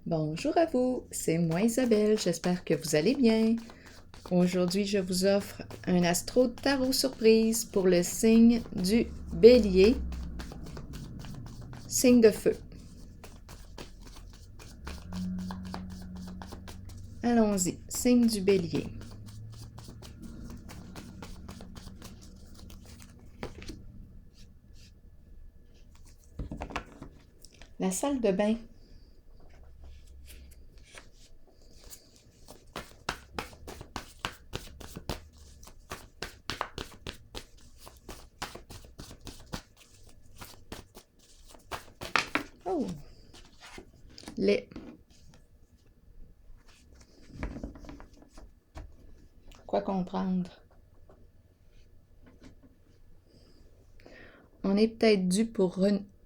Bonjour à vous, c'est moi Isabelle, j'espère que vous allez bien. Aujourd'hui, je vous offre un astro tarot surprise pour le signe du Bélier, signe de feu. Allons-y, signe du Bélier. La salle de bain. Oh! Lait. Quoi comprendre? On est peut-être dû pour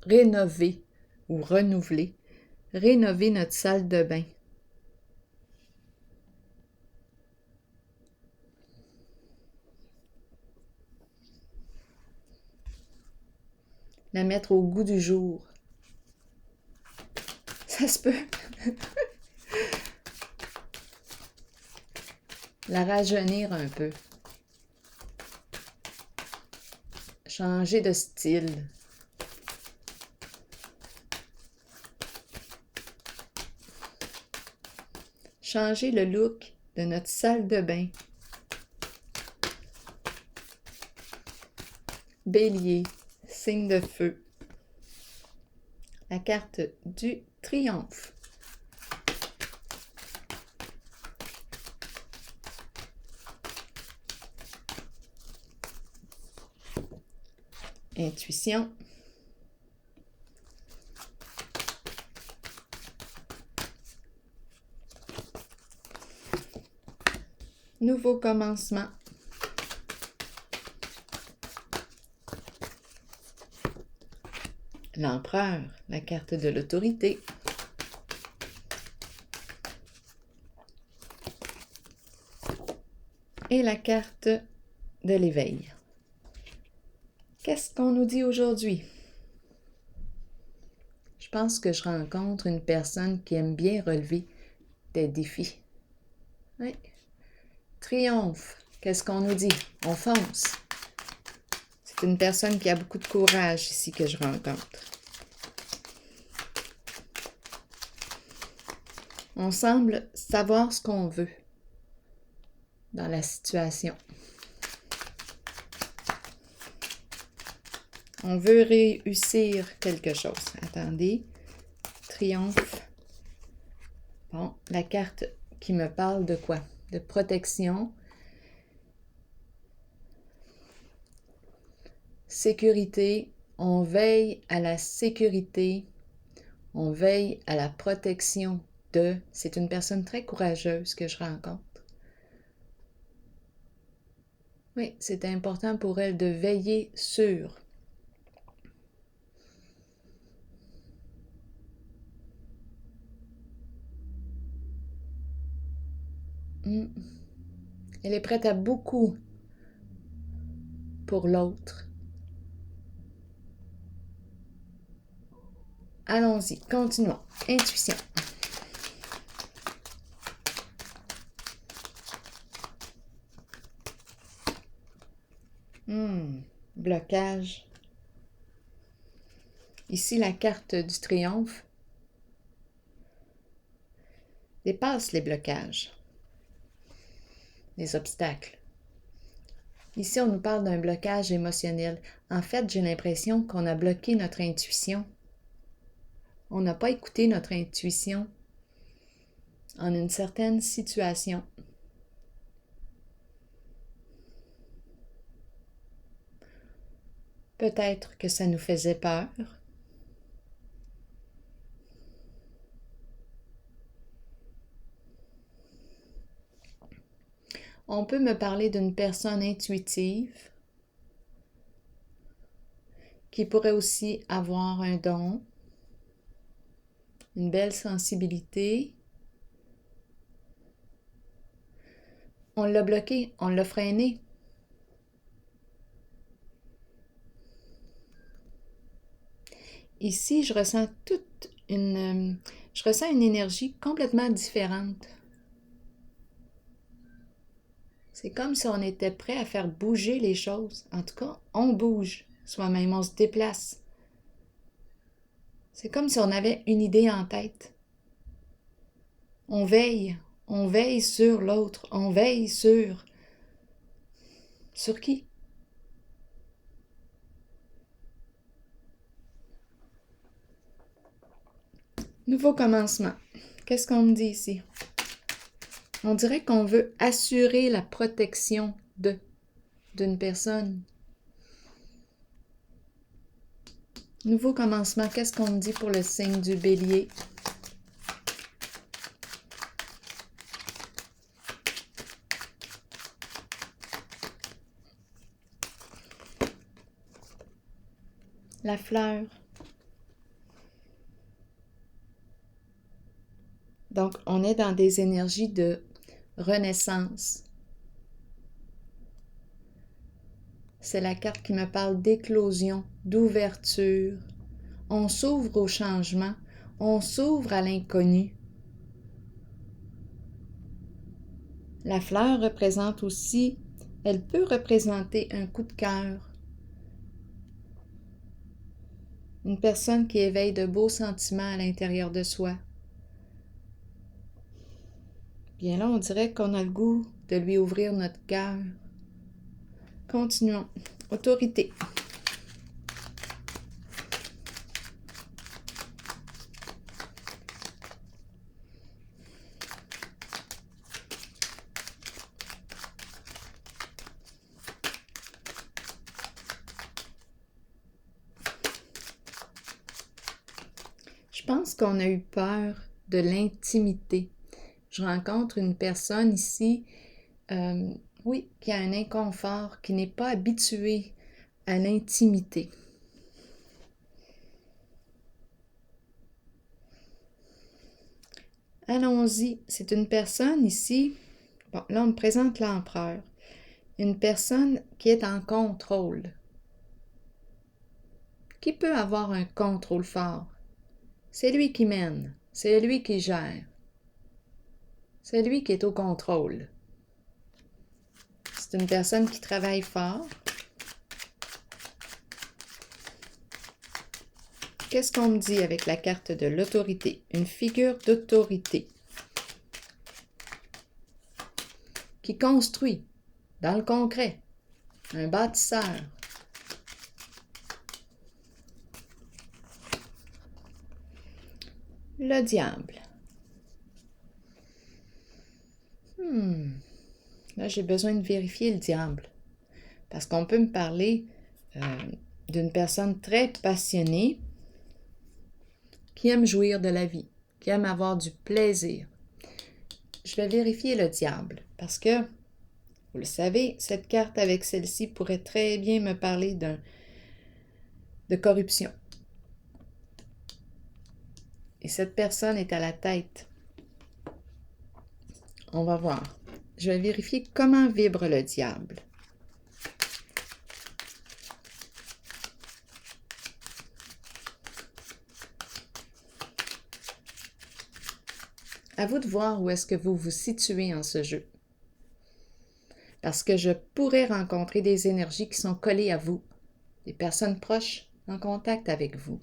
rénover ou renouveler. Rénover notre salle de bain. La mettre au goût du jour. Ça se peut. La rajeunir un peu. Changer de style. Changer le look de notre salle de bain. Bélier, signe de feu. La carte du triomphe. Intuition. Nouveau commencement. L'empereur, la carte de l'autorité. Et la carte de l'éveil. Qu'est-ce qu'on nous dit aujourd'hui? Je pense que je rencontre une personne qui aime bien relever des défis. Oui. Triomphe. Qu'est-ce qu'on nous dit? On fonce. C'est une personne qui a beaucoup de courage ici que je rencontre. On semble savoir ce qu'on veut dans la situation. On veut réussir quelque chose. Attendez. Triomphe. Bon, la carte qui me parle de quoi? De protection. Sécurité. On veille à la sécurité. On veille à la protection de... C'est une personne très courageuse que je rencontre. Oui, c'est important pour elle de veiller sur... Elle est prête à beaucoup pour l'autre. Allons-y, continuons. Intuition. Blocage. Ici, la carte du triomphe dépasse les blocages, les obstacles. Ici, on nous parle d'un blocage émotionnel. En fait, j'ai l'impression qu'on a bloqué notre intuition. On n'a pas écouté notre intuition en une certaine situation. Peut-être que ça nous faisait peur. On peut me parler d'une personne intuitive qui pourrait aussi avoir un don, une belle sensibilité. On l'a bloqué, on l'a freiné. Ici, je ressens toute je ressens une énergie complètement différente. C'est comme si on était prêt à faire bouger les choses. En tout cas, on bouge soi-même, on se déplace. C'est comme si on avait une idée en tête. On veille sur l'autre, on veille sur... Sur qui? Nouveau commencement. Qu'est-ce qu'on me dit ici? On dirait qu'on veut assurer la protection d'une personne. Nouveau commencement. Qu'est-ce qu'on me dit pour le signe du Bélier? La fleur. Donc, on est dans des énergies de renaissance. C'est la carte qui me parle d'éclosion, d'ouverture. On s'ouvre au changement, on s'ouvre à l'inconnu. La fleur représente aussi, elle peut représenter un coup de cœur. Une personne qui éveille de beaux sentiments à l'intérieur de soi. Bien là, on dirait qu'on a le goût de lui ouvrir notre cœur. Continuons. Autorité. Je pense qu'on a eu peur de l'intimité. Je rencontre une personne ici, oui, qui a un inconfort, qui n'est pas habituée à l'intimité. Allons-y, c'est une personne ici, bon, là on me présente l'empereur, une personne qui est en contrôle, qui peut avoir un contrôle fort. C'est lui qui mène, c'est lui qui gère, c'est lui qui est au contrôle. C'est une personne qui travaille fort. Qu'est-ce qu'on me dit avec la carte de l'autorité? Une figure d'autorité qui construit dans le concret, un bâtisseur. Le diable. Là, j'ai besoin de vérifier le diable. Parce qu'on peut me parler d'une personne très passionnée qui aime jouir de la vie, qui aime avoir du plaisir. Je vais vérifier le diable parce que, vous le savez, cette carte avec celle-ci pourrait très bien me parler de corruption. Et cette personne est à la tête. On va voir. Je vais vérifier comment vibre le diable. À vous de voir où est-ce que vous vous situez en ce jeu. Parce que je pourrais rencontrer des énergies qui sont collées à vous, des personnes proches en contact avec vous.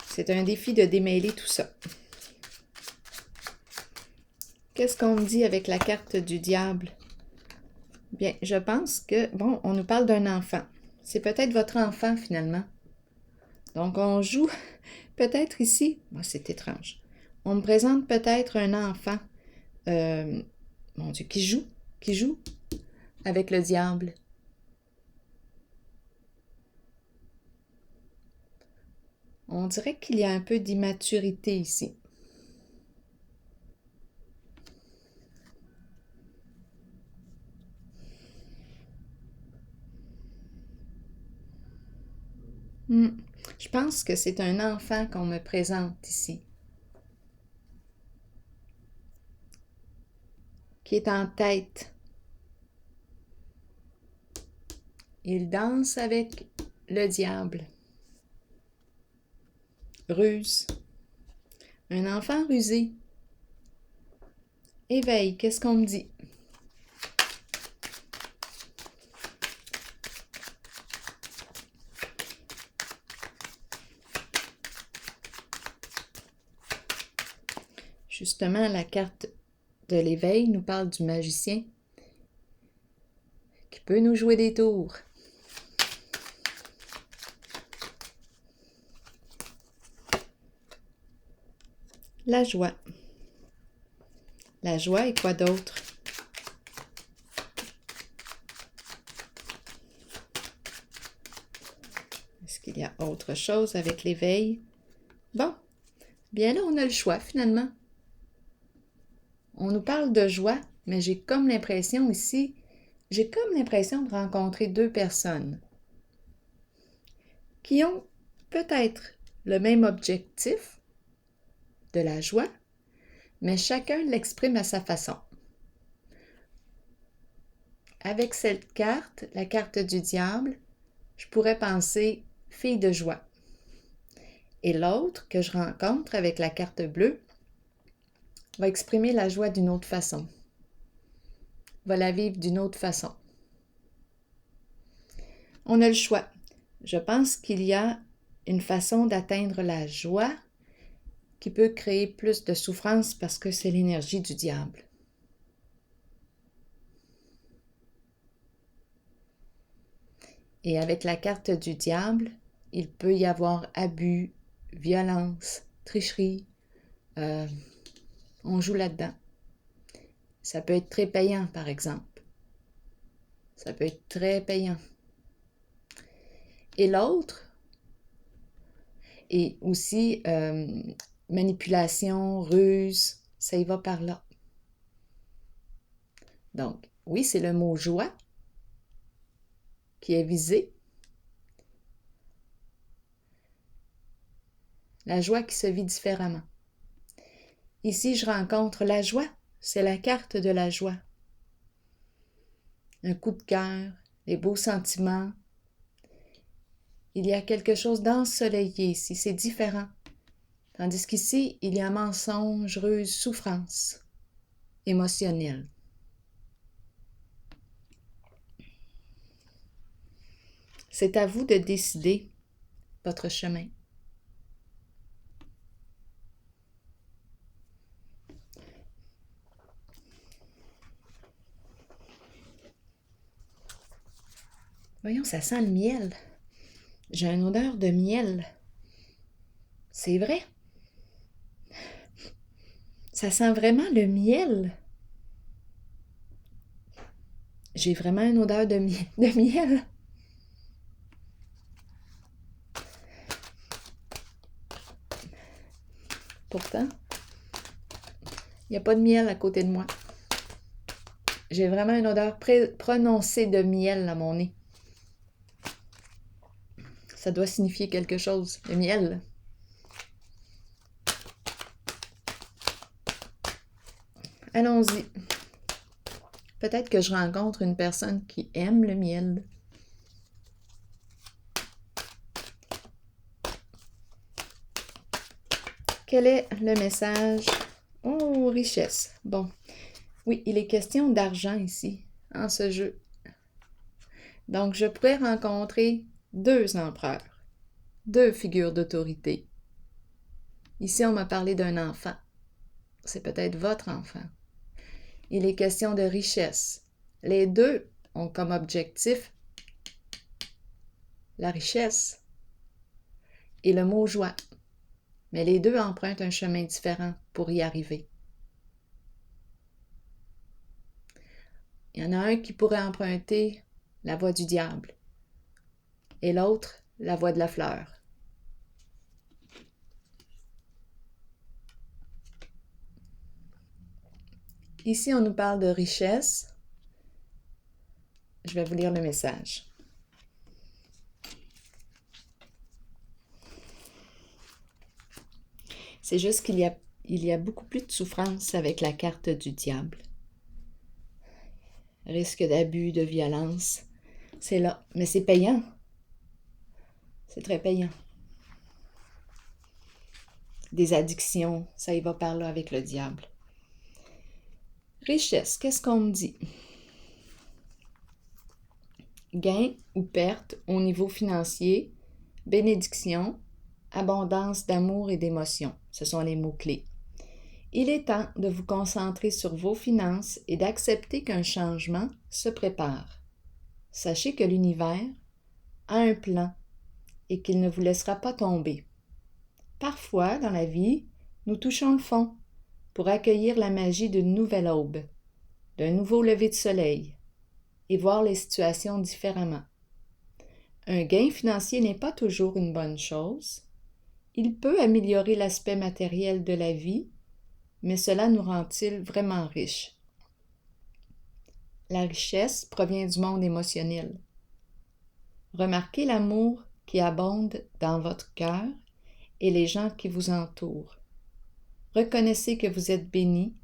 C'est un défi de démêler tout ça. Qu'est-ce qu'on me dit avec la carte du diable? Bien, je pense que, bon, on nous parle d'un enfant. C'est peut-être votre enfant, finalement. Donc, on joue peut-être ici. Moi, c'est étrange. On me présente peut-être un enfant, mon Dieu, qui joue avec le diable. On dirait qu'il y a un peu d'immaturité ici. Je pense que c'est un enfant qu'on me présente ici, qui est en tête. Il danse avec le diable. ruse. Un enfant rusé. Éveil, qu'est-ce qu'on me dit? Justement, la carte de l'éveil nous parle du magicien qui peut nous jouer des tours. La joie. La joie et quoi d'autre? Est-ce qu'il y a autre chose avec l'éveil? Bon, bien là, on a le choix finalement. On nous parle de joie, mais j'ai comme l'impression ici, de rencontrer deux personnes qui ont peut-être le même objectif de la joie, mais chacun l'exprime à sa façon. Avec cette carte, la carte du diable, je pourrais penser fille de joie. Et l'autre que je rencontre avec la carte bleue va exprimer la joie d'une autre façon, va la vivre d'une autre façon. On a le choix. Je pense qu'il y a une façon d'atteindre la joie qui peut créer plus de souffrance parce que c'est l'énergie du diable. Et avec la carte du diable, il peut y avoir abus, violence, tricherie. On joue là-dedans. Ça peut être très payant, par exemple. Ça peut être très payant. Et l'autre, et aussi manipulation, ruse, ça y va par là. Donc, oui, c'est le mot joie qui est visé. La joie qui se vit différemment. Ici, je rencontre la joie. C'est la carte de la joie. Un coup de cœur, les beaux sentiments. Il y a quelque chose d'ensoleillé ici, c'est différent. Tandis qu'ici, il y a mensonge, ruse, souffrance émotionnelle. C'est à vous de décider votre chemin. Voyons, ça sent le miel. J'ai une odeur de miel. C'est vrai? Ça sent vraiment le miel. J'ai vraiment une odeur de miel. Pourtant, il n'y a pas de miel à côté de moi. J'ai vraiment une odeur prononcée de miel à mon nez. Ça doit signifier quelque chose, le miel. Allons-y. Peut-être que je rencontre une personne qui aime le miel. Quel est le message? Oh, richesse. Bon. Oui, il est question d'argent ici, en ce jeu. Donc, je pourrais rencontrer deux empereurs, deux figures d'autorité. Ici, on m'a parlé d'un enfant. C'est peut-être votre enfant. Il est question de richesse. Les deux ont comme objectif la richesse et le mot joie. Mais les deux empruntent un chemin différent pour y arriver. Il y en a un qui pourrait emprunter la voie du diable et l'autre la voie de la fleur. Ici, on nous parle de richesse. Je vais vous lire le message. C'est juste qu'il y a beaucoup plus de souffrance avec la carte du diable. Risque d'abus, de violence. C'est là. Mais c'est payant. C'est très payant. des addictions, ça y va par là avec le diable. Richesse, qu'est-ce qu'on me dit? Gain ou perte au niveau financier, bénédiction, abondance d'amour et d'émotion. Ce sont les mots-clés. Il est temps de vous concentrer sur vos finances et d'accepter qu'un changement se prépare. Sachez que l'univers a un plan et qu'il ne vous laissera pas tomber. Parfois, dans la vie, nous touchons le fond pour accueillir la magie d'une nouvelle aube, d'un nouveau lever de soleil et voir les situations différemment. Un gain financier n'est pas toujours une bonne chose. Il peut améliorer l'aspect matériel de la vie, mais cela nous rend-il vraiment riches? La richesse provient du monde émotionnel. Remarquez l'amour qui abonde dans votre cœur et les gens qui vous entourent. Reconnaissez que vous êtes béni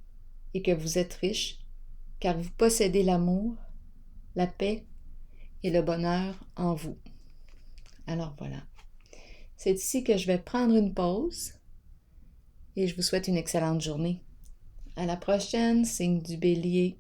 et que vous êtes riche, car vous possédez l'amour, la paix et le bonheur en vous. Alors voilà, c'est ici que je vais prendre une pause et je vous souhaite une excellente journée. À la prochaine, signe du Bélier.